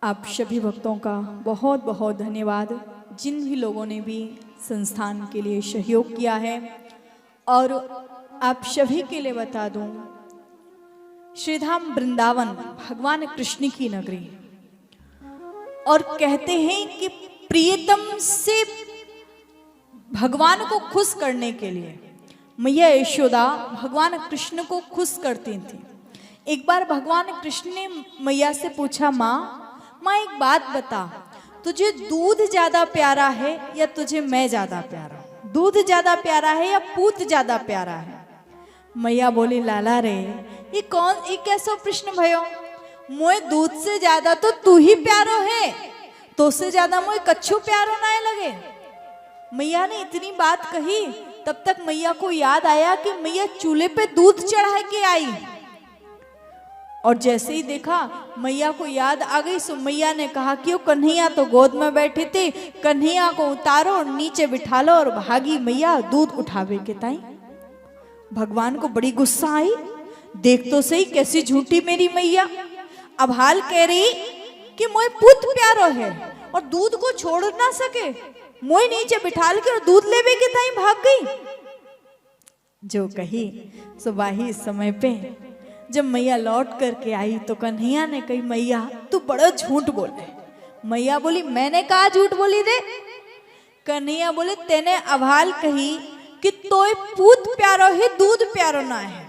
आप सभी भक्तों का बहुत बहुत धन्यवाद, जिन भी लोगों ने भी संस्थान के लिए सहयोग किया है। और आप सभी के लिए बता दूं, श्रीधाम वृंदावन भगवान कृष्ण की नगरी, और कहते हैं कि प्रियतम से भगवान को खुश करने के लिए मैया यशोदा भगवान कृष्ण को खुश करती थी। एक बार भगवान कृष्ण ने मैया से पूछा, माँ एक बात बता, तुझे दूध ज्यादा प्यारा है या तुझे मैं ज्यादा प्यारा? दूध ज्यादा प्यारा है या पूत ज्यादा प्यारा है? मैया बोली, लाला रे, ये कैसो प्रश्न भयो? मोए दूध से ज्यादा तो तू ही प्यारो है, तो से ज्यादा मोए कच्छू प्यारो ना लगे। मैया ने इतनी बात कही, तब तक मैया को याद आया कि मैया चूल्हे पे दूध चढ़ा के आई, और जैसे ही देखा मैया को याद आ गई, सो मैया ने कहा कि वो कन्हैया तो गोद में बैठे थे, कन्हैया को उतारो और नीचे बिठा लो, और भागी मैया दूध उठावे के ताई। भगवान को बड़ी गुस्सा आई, देख तो सही कैसी झूठी मेरी मैया। अब हाल कह रही कि मोए पुत प्यारो है और दूध को छोड़ ना सके, मोए नीचे बिठाल के और दूध लेवे के ताई भाग गई। जो कही सो वाही समय पे जब मैया लौट करके आई तो कन्हैया ने कही, मैया तू बड़ा झूठ बोले। मैया बोली, मैंने कहा झूठ बोली रे? कन्हैया बोले, तेने अभाल कही कि तोय पूत प्यारो है, दूध प्यारो ना है,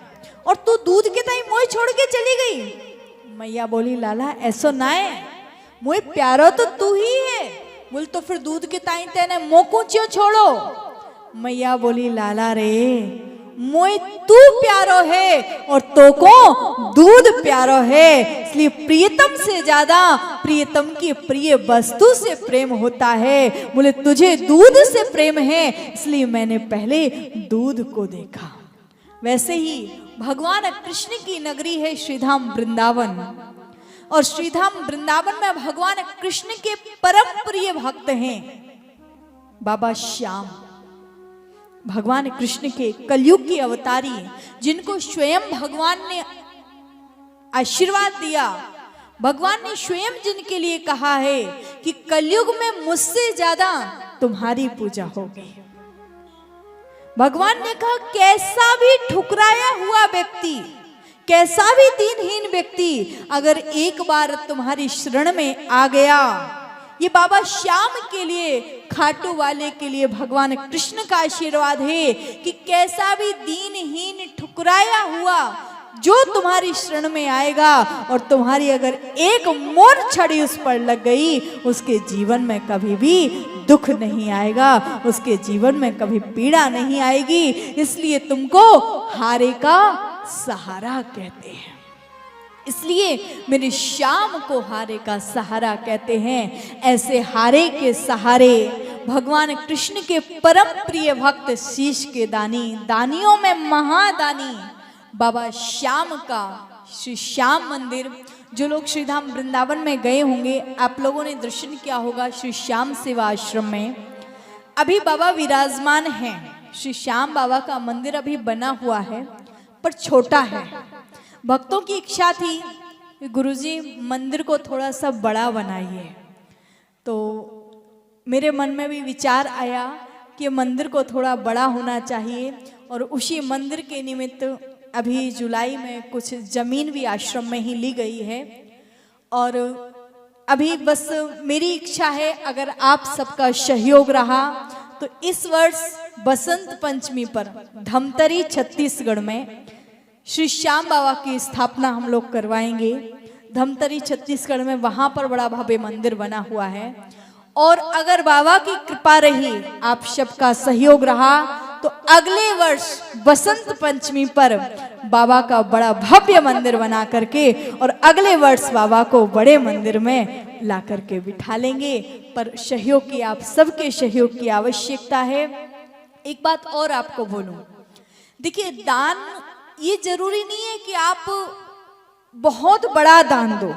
और तू दूध के ताई मोय छोड़ के चली गई। मैया बोली, लाला ऐसो ना है, मोय प्यारो तो तू ही है। बोल, तो फिर दूध के ताई तेने मोको क्यों छोड़ो? मैया बोली, लाला रे, मोय तू प्यारो है और तो को दूध प्यारो है, इसलिए प्रियतम से ज्यादा प्रियतम की प्रिय वस्तु से प्रेम होता है। बोले, तुझे दूध से प्रेम है, इसलिए मैंने पहले दूध को देखा। वैसे ही भगवान कृष्ण की नगरी है श्रीधाम वृंदावन, और श्रीधाम वृंदावन में भगवान कृष्ण के परम प्रिय भक्त हैं बाबा श्याम। भगवान कृष्ण के कलयुग की अवतारी, जिनको स्वयं भगवान ने आशीर्वाद दिया। भगवान ने स्वयं जिनके लिए कहा है कि कलयुग में मुझसे ज्यादा तुम्हारी पूजा होगी। भगवान ने कहा, कैसा भी ठुकराया हुआ व्यक्ति, कैसा भी दीनहीन व्यक्ति अगर एक बार तुम्हारी शरण में आ गया, ये बाबा श्याम के लिए, खाटू वाले के लिए भगवान कृष्ण का आशीर्वाद है कि कैसा भी दीनहीन ठुकराया हुआ जो तुम्हारी शरण में आएगा, और तुम्हारी अगर एक मोर छड़ी उस पर लग गई, उसके जीवन में कभी भी दुख नहीं आएगा, उसके जीवन में कभी पीड़ा नहीं आएगी। इसलिए तुमको हारे का सहारा कहते हैं, इसलिए मेरे श्याम को हारे का सहारा कहते हैं। ऐसे हारे के सहारे भगवान कृष्ण के परम प्रिय भक्त, शीश के दानी, दानियों में महादानी बाबा श्याम का श्री श्याम मंदिर, जो लोग श्रीधाम वृंदावन में गए होंगे, आप लोगों ने दर्शन किया होगा श्री श्याम सेवा आश्रम में। अभी बाबा विराजमान हैं, श्री श्याम बाबा का मंदिर अभी बना हुआ है पर छोटा है। भक्तों की इच्छा थी, गुरुजी मंदिर को थोड़ा सा बड़ा बनाइए, तो मेरे मन में भी विचार आया कि मंदिर को थोड़ा बड़ा होना चाहिए, और उसी मंदिर के निमित्त अभी जुलाई में कुछ जमीन भी आश्रम में ही ली गई है। और अभी बस मेरी इच्छा है, अगर आप सबका सहयोग रहा तो इस वर्ष बसंत पंचमी पर धमतरी छत्तीसगढ़ में श्री श्याम बाबा की स्थापना हम लोग करवाएंगे। धमतरी छत्तीसगढ़ में वहां पर बड़ा भव्य मंदिर बना हुआ है, और अगर बाबा की कृपा रही, आप सबका सहयोग रहा, तो अगले वर्ष बसंत पंचमी पर बाबा का बड़ा भव्य मंदिर बना करके, और अगले वर्ष बाबा को बड़े मंदिर में ला करके बिठा लेंगे। पर सहयोग की, आप सबके सहयोग की आवश्यकता है। एक बात और आपको बोलूं, देखिए, दान ये जरूरी नहीं है कि आप बहुत बड़ा दान दो,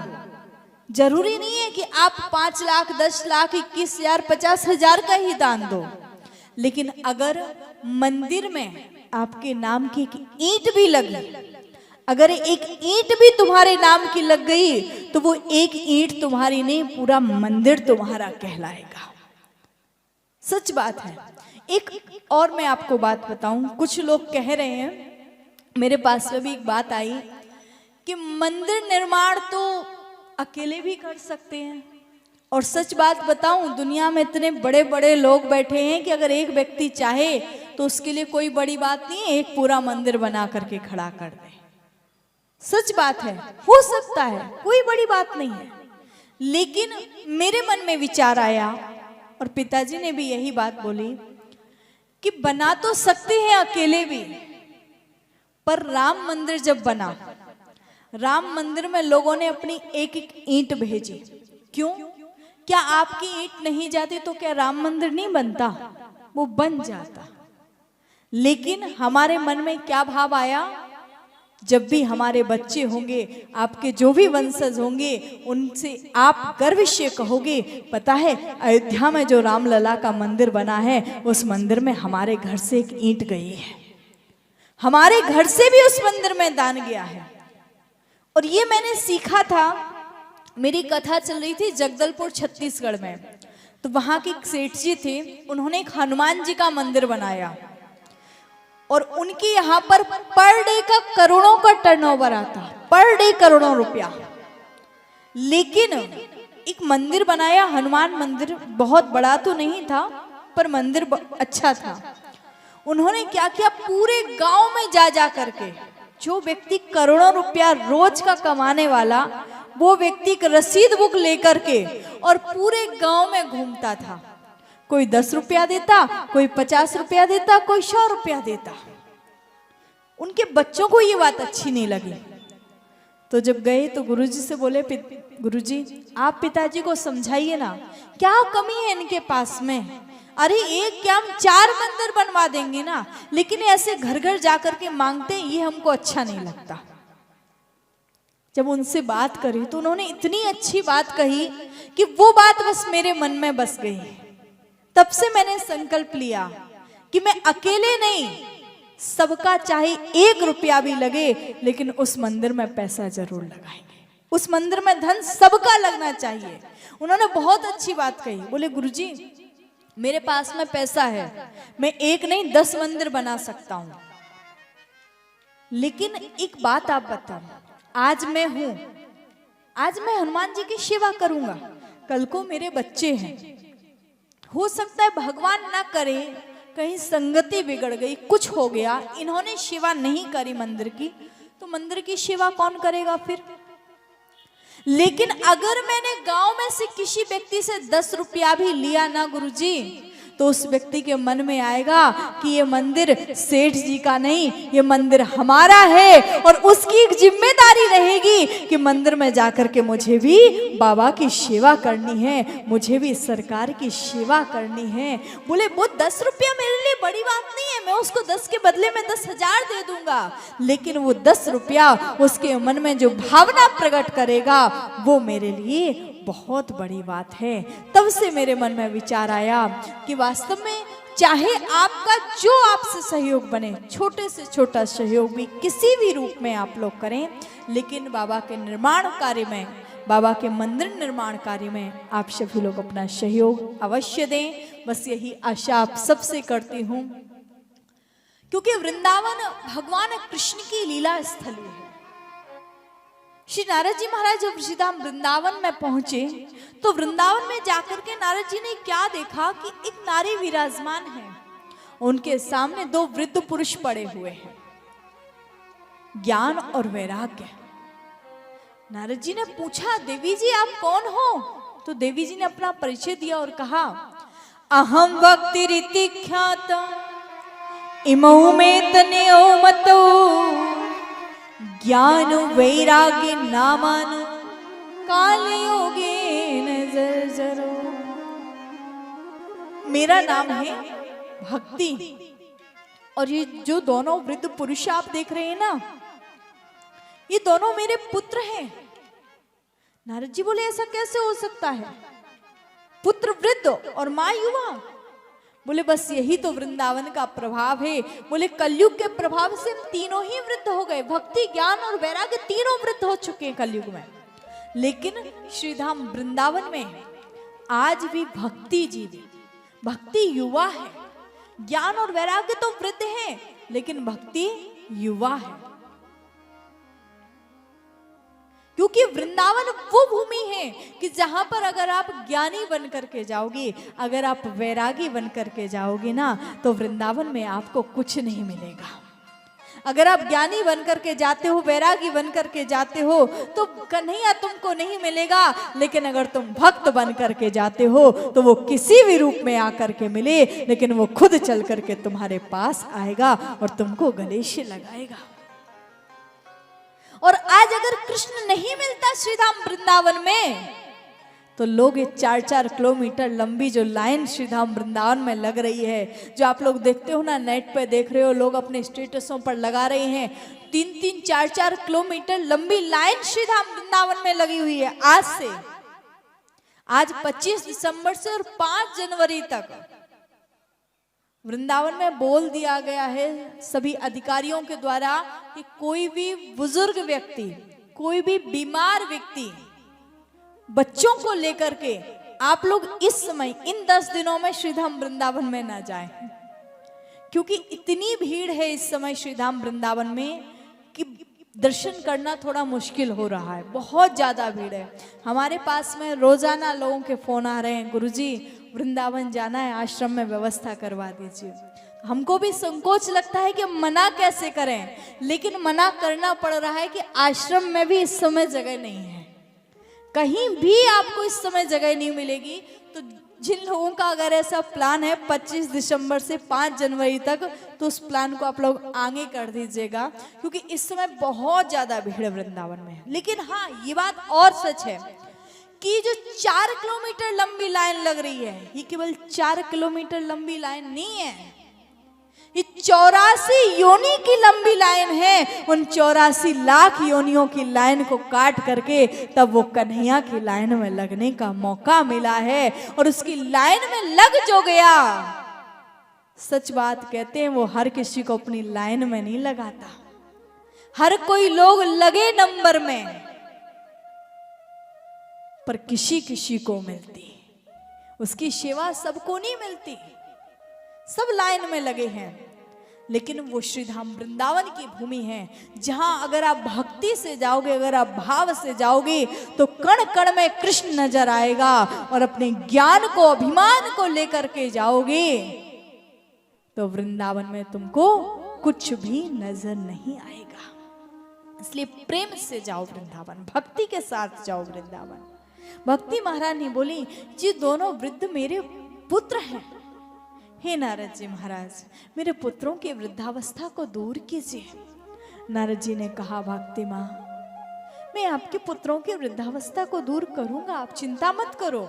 जरूरी नहीं है कि आप 5 लाख, 10 लाख, 21,000, 50,000 का ही दान दो, लेकिन अगर मंदिर में आपके नाम की एक ईंट भी लगी, अगर एक ईंट भी तुम्हारे नाम की लग गई, तो वो एक ईंट तुम्हारी नहीं, पूरा मंदिर तुम्हारा कहलाएगा। सच बात है। एक और मैं आपको बात बताऊं, कुछ लोग कह रहे हैं, मेरे पास में भी एक बात आई कि मंदिर निर्माण तो अकेले भी कर सकते हैं। और सच बात बताऊं, दुनिया में इतने बड़े बड़े लोग बैठे हैं कि अगर एक व्यक्ति चाहे तो उसके लिए कोई बड़ी बात नहीं है, एक पूरा मंदिर बना करके खड़ा कर दे। सच बात है, हो सकता है, कोई बड़ी बात नहीं है। लेकिन मेरे मन में विचार आया और पिताजी ने भी यही बात बोली कि बना तो सकते हैं अकेले भी, पर राम मंदिर जब बना, राम मंदिर में लोगों ने अपनी एक एक ईंट भेजी। क्यों? क्या आपकी ईंट नहीं जाती तो क्या राम मंदिर नहीं बनता? वो बन जाता। लेकिन हमारे मन में क्या भाव आया, जब भी हमारे बच्चे होंगे, आपके जो भी वंशज होंगे, उनसे आप गर्व से कहोगे, पता है अयोध्या में जो रामलला का मंदिर बना है, उस मंदिर में हमारे घर से एक ईंट गई है, हमारे घर से भी उस मंदिर में दान गया है। और ये मैंने सीखा था, मेरी कथा चल रही थी जगदलपुर छत्तीसगढ़ में, तो वहां के एक सेठ जी थे, उन्होंने एक हनुमान जी का मंदिर बनाया और उनके यहाँ पर पर डे का करोड़ों का टर्नओवर आता, पर डे करोड़ों रुपया। लेकिन एक मंदिर बनाया, हनुमान मंदिर, बहुत बड़ा तो नहीं था पर मंदिर अच्छा था। उन्होंने क्या किया, पूरे गांव में जा जा करके, जो व्यक्ति करोड़ों रुपया रोज का कमाने वाला, वो व्यक्ति एक रसीद बुक लेकर के और पूरे गांव में घूमता था। कोई 10 रुपया देता, कोई 50 रुपया देता, कोई 100 रुपया देता। उनके बच्चों को ये बात अच्छी नहीं लगी, तो जब गए तो गुरुजी से बोले, गुरुजी आप पिताजी को समझाइए ना, क्या कमी है इनके पास में? अरे एक क्या, हम 4 मंदिर बनवा देंगे ना, लेकिन ऐसे घर घर जाकर के मांगते हैं, ये हमको अच्छा नहीं लगता। जब उनसे बात करी तो उन्होंने इतनी अच्छी बात कही कि वो बात बस मेरे मन में बस गई। तब से मैंने संकल्प लिया कि मैं अकेले नहीं, सबका चाहे 1 रुपया भी लगे, लेकिन उस मंदिर में पैसा जरूर लगाएंगे, उस मंदिर में धन सबका लगना चाहिए। उन्होंने बहुत अच्छी बात कही, बोले गुरुजी मेरे पास में पैसा है, मैं 1 नहीं 10 मंदिर बना सकता हूं, लेकिन एक बात आप बताओ, आज मैं हूं, आज मैं हनुमान जी की सेवा करूंगा, कल को मेरे बच्चे हैं, हो सकता है भगवान ना करे कहीं संगति बिगड़ गई, कुछ हो गया, इन्होंने सेवा नहीं करी मंदिर की, तो मंदिर की सेवा कौन करेगा फिर? लेकिन अगर मैंने गांव में से किसी व्यक्ति से 10 रुपया भी लिया ना गुरुजी, तो उस व्यक्ति के मन में आएगा कि ये मंदिर सेठ जी का नहीं, ये मंदिर हमारा है, और उसकी एक जिम्मेदारी रहेगी कि मंदिर में जाकर के मुझे भी बाबा की सेवा करनी है, मुझे भी सरकार की सेवा करनी है। बोले वो 10 रुपया मेरे लिए बड़ी बात नहीं है, मैं उसको 10 के बदले में 10,000 दे दूंगा, लेकिन वो 10 रुपया उसके मन में जो भावना प्रकट करेगा, वो मेरे लिए बहुत बड़ी बात है। तब से मेरे मन में विचार आया कि वास्तव में चाहे आपका जो आपसे सहयोग बने, छोटे से छोटा सहयोग भी किसी भी रूप में आप लोग करें, लेकिन बाबा के निर्माण कार्य में, बाबा के मंदिर निर्माण कार्य में आप सभी लोग अपना सहयोग अवश्य दें। बस यही आशा आप सबसे करती हूँ, क्योंकि वृंदावन भगवान कृष्ण की लीला स्थली है। श्री नारद जी महाराज जब श्रीधाम वृंदावन में पहुंचे, तो वृंदावन में जाकर के नारद जी ने क्या देखा कि एक नारी विराजमान है, उनके सामने 2 वृद्ध पुरुष पड़े हुए हैं, ज्ञान और वैराग्य। नारद जी ने पूछा, देवी जी आप कौन हो? तो देवी जी ने अपना परिचय दिया और कहा, अहम भक्ति रीति ख्यात इमौ में तनयो मतो ज्ञान वैराग्य नामान काल योगे नजर जरो। मेरा नाम है भक्ति, और ये जो दोनों वृद्ध पुरुष आप देख रहे हैं ना, ये दोनों मेरे पुत्र हैं। नारद जी बोले ऐसा कैसे हो सकता है, पुत्र वृद्ध और माँ युवा? बोले बस यही तो वृंदावन का प्रभाव है। बोले कलयुग के प्रभाव से हम तीनों ही वृद्ध हो गए, भक्ति ज्ञान और वैराग्य तीनों वृद्ध हो चुके हैं कलयुग में। लेकिन श्रीधाम वृंदावन में आज भी भक्ति जीवित, भक्ति युवा है। ज्ञान और वैराग्य तो वृद्ध है, लेकिन भक्ति युवा है। क्योंकि वृंदावन वो भूमि है कि जहां पर अगर आप ज्ञानी बन करके जाओगे, अगर आप वैरागी बन करके जाओगे ना, तो वृंदावन में आपको कुछ नहीं मिलेगा। अगर आप ज्ञानी बन करके जाते हो, वैरागी बन करके जाते हो, तो कन्हैया तुमको नहीं मिलेगा। लेकिन अगर तुम भक्त बन करके जाते हो तो वो किसी भी रूप में आकर के मिले, लेकिन वो खुद चल करके तुम्हारे पास आएगा और तुमको गले से लगाएगा। और आज अगर कृष्ण नहीं मिलता श्रीधाम वृंदावन में, तो लोग ये 4-4 किलोमीटर लंबी जो लाइन श्रीधाम वृंदावन में लग रही है, जो आप लोग देखते हो ना, नेट पे देख रहे हो, लोग अपने स्टेटसों पर लगा रहे हैं, 3-3, 4-4 किलोमीटर लंबी लाइन श्रीधाम वृंदावन में लगी हुई है। आज से, आज 25 दिसंबर से और 5 जनवरी तक वृंदावन में बोल दिया गया है सभी अधिकारियों के द्वारा कि कोई भी बुजुर्ग व्यक्ति, कोई भी बीमार व्यक्ति, बच्चों को लेकर के आप लोग इस समय इन 10 दिनों में श्रीधाम वृंदावन में ना जाएं, क्योंकि इतनी भीड़ है इस समय श्रीधाम वृंदावन में कि दर्शन करना थोड़ा मुश्किल हो रहा है। बहुत ज्यादा भीड़ है। हमारे पास में रोजाना लोगों के फोन आ रहे हैं, गुरुजी वृंदावन जाना है, आश्रम में व्यवस्था करवा दीजिए। हमको भी संकोच लगता है कि मना कैसे करें, लेकिन मना करना पड़ रहा है कि आश्रम में भी इस समय जगह नहीं है, कहीं भी आपको इस समय जगह नहीं मिलेगी। तो जिन लोगों का अगर ऐसा प्लान है 25 दिसंबर से 5 जनवरी तक, तो उस प्लान को आप लोग आगे कर दीजिएगा, क्योंकि इस समय बहुत ज्यादा भीड़ वृंदावन में है। लेकिन हाँ, ये बात और सच है कि जो 4 किलोमीटर लंबी लाइन लग रही है, ये केवल 4 किलोमीटर लंबी लाइन नहीं है, ये 84 योनि की लंबी लाइन है। उन 84 लाख योनियों की लाइन को काट करके तब वो कन्हैया की लाइन में लगने का मौका मिला है। और उसकी लाइन में लग जो गया, सच बात कहते हैं, वो हर किसी को अपनी लाइन में नहीं लगाता। हर कोई लोग लगे नंबर में, पर किसी किसी को मिलती, उसकी सेवा सबको नहीं मिलती। सब लाइन में लगे हैं, लेकिन वो श्रीधाम वृंदावन की भूमि है, जहां अगर आप भक्ति से जाओगे, अगर आप भाव से जाओगे, तो कण कण में कृष्ण नजर आएगा। और अपने ज्ञान को, अभिमान को लेकर के जाओगे, तो वृंदावन में तुमको कुछ भी नजर नहीं आएगा। इसलिए प्रेम से जाओ वृंदावन, भक्ति के साथ जाओ वृंदावन। भक्ति महारानी बोली, जी दोनों वृद्ध मेरे पुत्र हैं। हे नारद जी महाराज, मेरे पुत्रों की वृद्धावस्था को दूर कीजिए। नारद जी ने कहा, भक्ति माँ, मैं आपके पुत्रों की वृद्धावस्था को दूर करूंगा, आप चिंता मत करो।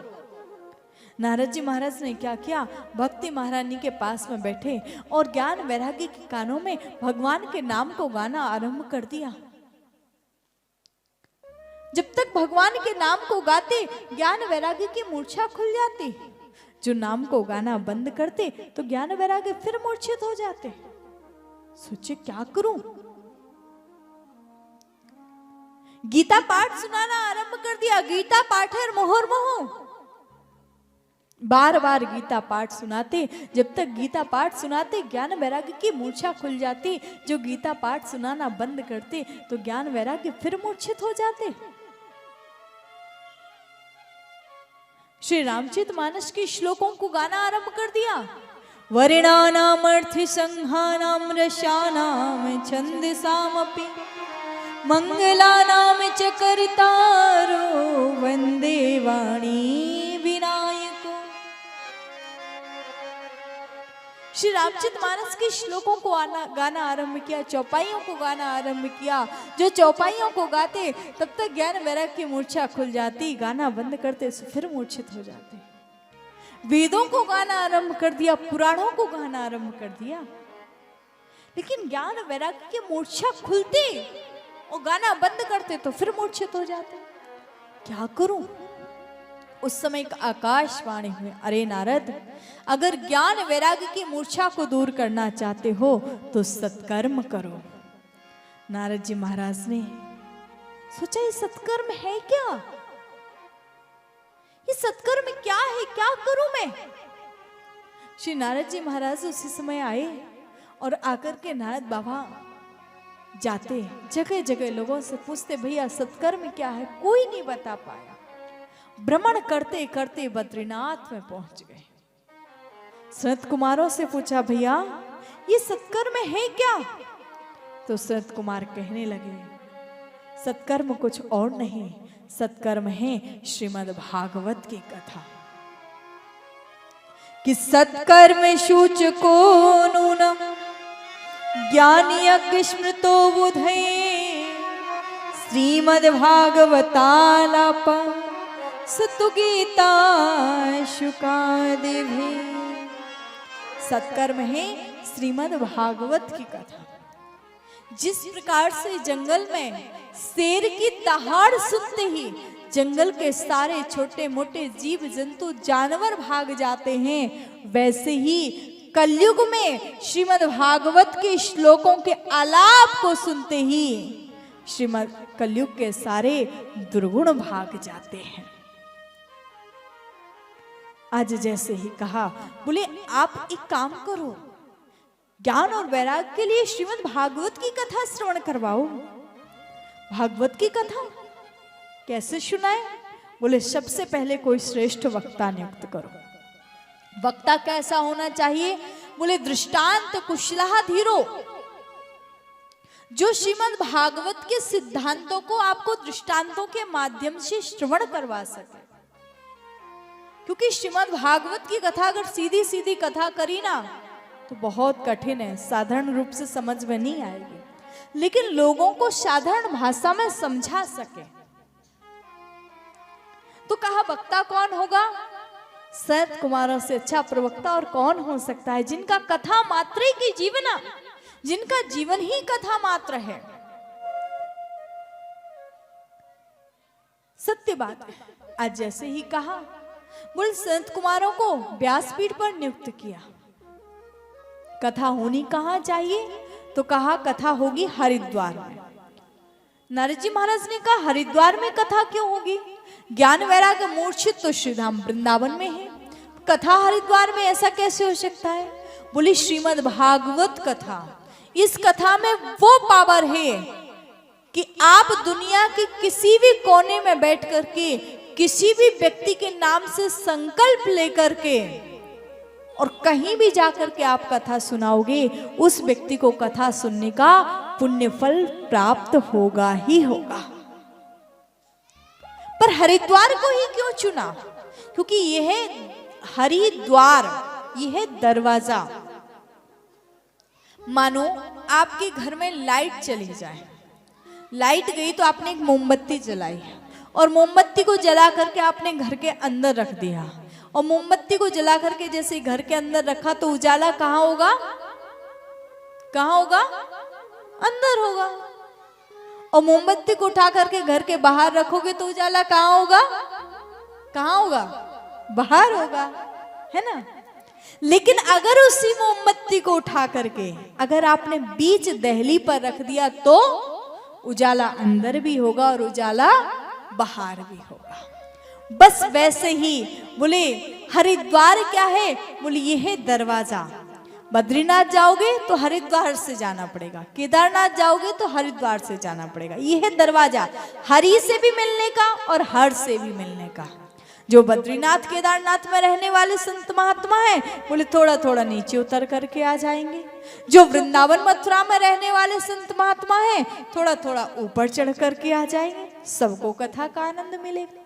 नारद जी महाराज ने क्या किया, भक्ति महारानी के पास में बैठे और ज्ञान वैरागी के कानों में भगवान के नाम को गाना आरंभ कर दिया। जब तक भगवान के नाम को गाते, ज्ञान वैरागी की मूर्छा खुल जाती। जो नाम को गाना बंद करते तो ज्ञान वैराग्य फिर मूर्छित हो जाते। सोचे क्या करूं। गीता पाठ सुनाना आरंभ कर दिया। गीता पाठ है मुहुर्मुहु, बार बार गीता पाठ सुनाते। जब तक गीता पाठ सुनाते ज्ञान वैराग्य की मूर्छा खुल जाती। जो गीता पाठ सुनाना बंद करते तो ज्ञान वैराग्य फिर मूर्छित हो जाते। श्री रामचरितमानस के श्लोकों को गाना आरंभ कर दिया। वर्णानाम अर्थ संहानाम रसानाम छंदसामपि मंगलानाम च कर्तारो वंदे वाणी विनायको। श्री रामचरितमानस के श्लोकों को गाना आरंभ किया, चौपाइयों को गाना आरंभ किया। जो चौपाइयों को गाते तब तक ज्ञान वैराग्य की मूर्छा खुल जाती, गाना बंद करते फिर मूर्छित हो जाते। वेदों को गाना आरंभ कर दिया, पुराणों को गाना आरंभ कर दिया, लेकिन ज्ञान वैराग्य की मूर्छा खुलती और गाना बंद करते तो फिर मूर्छित हो जाते। क्या करूं। उस समय आकाशवाणी हुई, अरे नारद, अगर ज्ञान वैराग्य की मूर्छा को दूर करना चाहते हो तो सत्कर्म करो। नारद जी महाराज ने सोचा ये सत्कर्म है क्या, ये सत्कर्म क्या है, क्या करूं मैं। श्री नारद जी महाराज उसी समय आए और आकर के नारद बाबा जाते जगह जगह लोगों से पूछते भैया सत्कर्म क्या है, कोई नहीं बता पाया। भ्रमण करते करते बद्रीनाथ में पहुंच गए। सनत कुमारों से पूछा भैया ये सत्कर्म है क्या, तो सनत कुमार कहने लगे सत्कर्म कुछ और नहीं, सत्कर्म है श्रीमद् भागवत की कथा। कि सत्कर्म सूचको नूनम ज्ञान यज्ञ स्मृतो बुधये श्रीमद् भागवतालाप सतु गीता शुकादिभि। सत्कर्म है श्रीमद् भागवत की कथा। जिस प्रकार से जंगल में शेर की दहाड़ सुनते ही जंगल के सारे छोटे मोटे जीव जंतु जानवर भाग जाते हैं, वैसे ही कलयुग में श्रीमद् भागवत के श्लोकों के आलाप को सुनते ही श्रीमद् कलयुग के सारे दुर्गुण भाग जाते हैं। आज जैसे ही कहा, बोले आप एक काम करो, ज्ञान और वैराग्य के लिए श्रीमद् भागवत की कथा श्रवण करवाओ। भागवत की कथा कैसे सुनाए? बोले सबसे पहले कोई श्रेष्ठ वक्ता नियुक्त करो। वक्ता कैसा होना चाहिए? बोले दृष्टांत कुशलहा धीरो, जो श्रीमद् भागवत के सिद्धांतों को आपको दृष्टांतों के माध्यम से श्रवण करवा सके। क्योंकि श्रीमद् भागवत की कथा अगर सीधी सीधी कथा करी ना तो बहुत कठिन है, साधारण रूप से समझ में नहीं आएगी। लेकिन लोगों को साधारण भाषा में समझा सके तो कहा वक्ता कौन होगा? सनत कुमारों से अच्छा प्रवक्ता और कौन हो सकता है, जिनका कथा मात्र की जीवना, जिनका जीवन ही कथा मात्र है। सत्य बात है। आज जैसे ही कहा, बोल सनत कुमारों को व्यासपीठ पर नियुक्त किया। कथा होनी कहाँ चाहिए? तो कहा कथा होगी हरिद्वार में। नारद जी महाराज ने कहा हरिद्वार में कथा क्यों होगी? ज्ञान वैराग्य मूर्छित तो श्रीधाम वृंदावन में है, कथा हरिद्वार में ऐसा कैसे हो सकता है? बोली श्रीमद् भागवत कथा, इस कथा में वो पावर है कि आप दुनिया के किसी भी कोने में बैठ करके किसी भी व्यक्ति के नाम से संकल्प लेकर के और कहीं भी जाकर के आप कथा सुनाओगे, उस व्यक्ति को कथा सुनने का पुण्य फल प्राप्त होगा ही होगा। पर हरिद्वार को ही क्यों चुना? क्योंकि यह हरिद्वार, यह दरवाजा। मानो आपके घर में लाइट चली जाए, लाइट गई तो आपने एक मोमबत्ती जलाई और मोमबत्ती को जला करके आपने घर के अंदर रख दिया, और मोमबत्ती को जला करके जैसे घर के अंदर रखा तो उजाला कहाँ होगा? कहाँ होगा? अंदर होगा। और मोमबत्ती को उठा करके घर के बाहर रखोगे तो उजाला कहाँ होगा? कहाँ होगा? बाहर होगा, है ना? लेकिन अगर उसी मोमबत्ती को उठा करके अगर आपने बीच दहली पर रख दिया तो उजाला अंदर भी होगा और उजाला बाहर भी होगा। बस वैसे ही बोले हरिद्वार क्या है? बोले ये है दरवाजा। बद्रीनाथ जाओगे तो हरिद्वार से जाना पड़ेगा, केदारनाथ जाओगे तो हरिद्वार से जाना पड़ेगा। ये है दरवाजा, हरि से भी मिलने का और हर से भी मिलने का। जो बद्रीनाथ केदारनाथ में रहने वाले संत महात्मा हैं, बोले थोड़ा थोड़ा नीचे उतर करके आ जाएंगे। जो वृंदावन मथुरा में रहने वाले संत महात्मा हैं, थोड़ा थोड़ा ऊपर चढ़ करके आ जाएंगे। सबको कथा का आनंद मिलेगा।